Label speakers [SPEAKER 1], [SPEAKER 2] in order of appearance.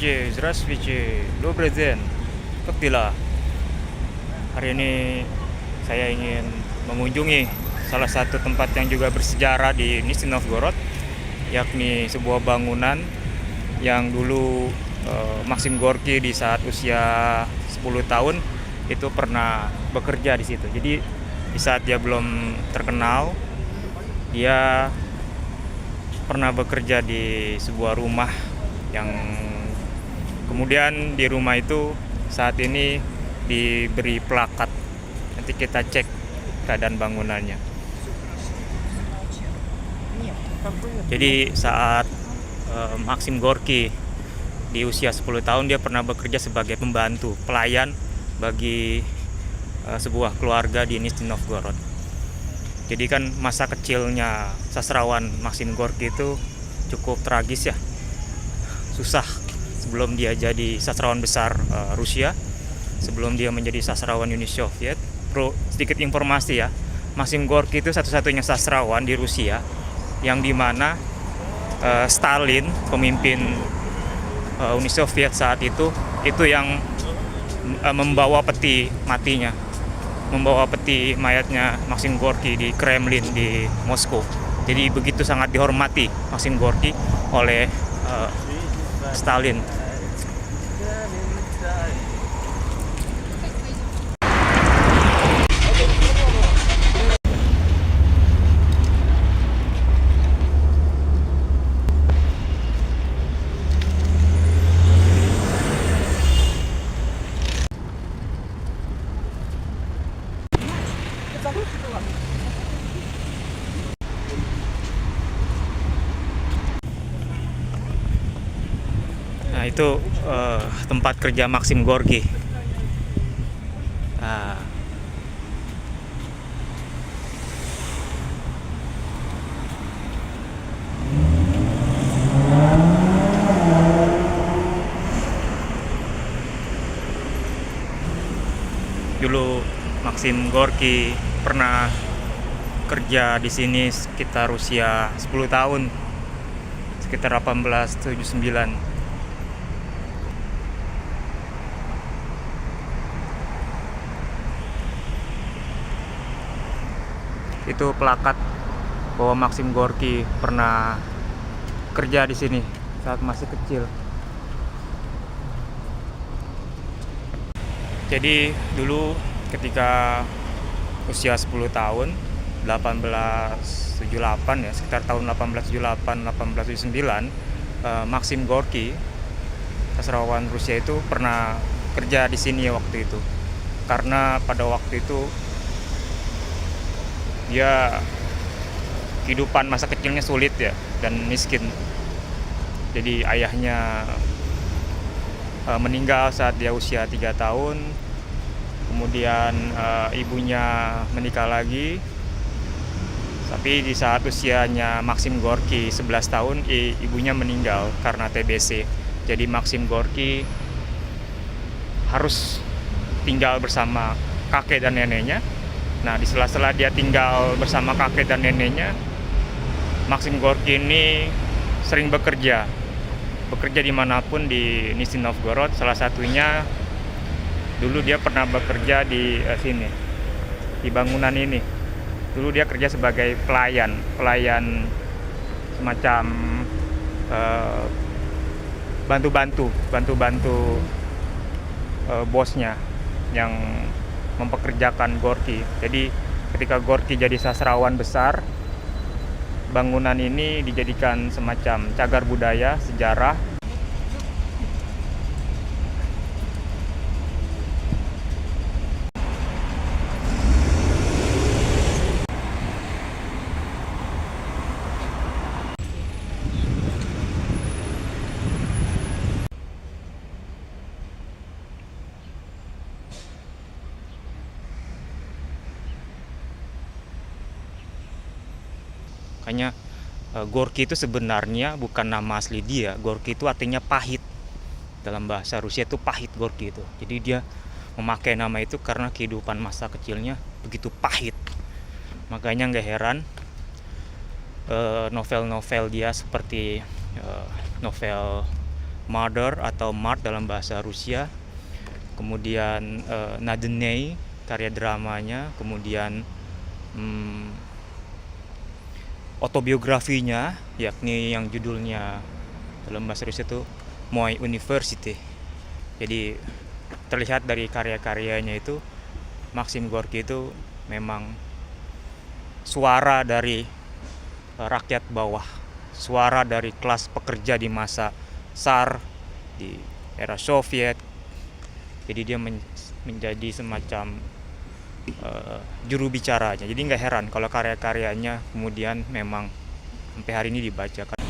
[SPEAKER 1] Здравствуйте, добрый день. Как dela? Hari ini saya ingin mengunjungi salah satu tempat yang juga bersejarah di Nizhny Novgorod, yakni sebuah bangunan yang dulu Maxim Gorky di saat usia 10 tahun itu pernah bekerja di situ. Jadi di saat dia belum terkenal, dia pernah bekerja di sebuah rumah yang kemudian di rumah itu saat ini diberi plakat. Nanti kita cek keadaan bangunannya. Jadi saat Maxim Gorky di usia 10 tahun dia pernah bekerja sebagai pembantu, pelayan bagi sebuah keluarga di Nizhny Novgorod. Jadi kan masa kecilnya sastrawan Maxim Gorky itu cukup tragis ya. Susah sebelum dia jadi sastrawan besar Rusia, sebelum dia menjadi sastrawan Uni Soviet. Sedikit informasi ya, Maxim Gorky itu satu-satunya sastrawan di Rusia yang dimana Stalin, pemimpin Uni Soviet saat itu yang membawa peti matinya, membawa peti mayatnya Maxim Gorky di Kremlin di Moskow. Jadi begitu sangat dihormati Maxim Gorky oleh Stalin. Nah itu tempat kerja Maxim Gorky. Nah, dulu Maxim Gorky pernah kerja di sini sekitar usia 10 tahun, sekitar 1879. Itu plakat bahwa Maxim Gorky pernah kerja di sini saat masih kecil. Jadi dulu ketika usia 10 tahun, 1878 ya, sekitar tahun 1878 1879, Maxim Gorky, sastrawan Rusia itu pernah kerja di sini waktu itu. Karena pada waktu itu dia kehidupan masa kecilnya sulit ya dan miskin. Jadi ayahnya meninggal saat dia usia 3 tahun. Kemudian ibunya menikah lagi. Tapi di saat usianya Maxim Gorky 11 tahun, ibunya meninggal karena TBC. Jadi Maxim Gorky harus tinggal bersama kakek dan neneknya. Nah, di sela-sela dia tinggal bersama kakek dan neneknya, Maxim Gorky ini sering bekerja dimanapun di Nizhny Novgorod. Salah satunya dulu dia pernah bekerja di sini, di bangunan ini. Dulu dia kerja sebagai pelayan semacam bantu-bantu bosnya yang mempekerjakan Gorky. Jadi ketika Gorky jadi sastrawan besar, bangunan ini dijadikan semacam cagar budaya sejarah. Makanya Gorky itu sebenarnya bukan nama asli dia. Gorky itu artinya pahit. Dalam bahasa Rusia itu pahit Gorky itu. Jadi dia memakai nama itu karena kehidupan masa kecilnya begitu pahit. Makanya nggak heran novel-novel dia seperti novel Mother atau Mart dalam bahasa Rusia, kemudian Nadenei karya dramanya, kemudian autobiografinya yakni yang judulnya dalam bahasa Rusia itu Moy University. Jadi terlihat dari karya-karyanya itu Maxim Gorki itu memang suara dari rakyat bawah, suara dari kelas pekerja di masa Tsar, di era Soviet. Jadi dia menjadi semacam juru bicaranya. Jadi nggak heran kalau karya-karyanya kemudian memang sampai hari ini dibaca.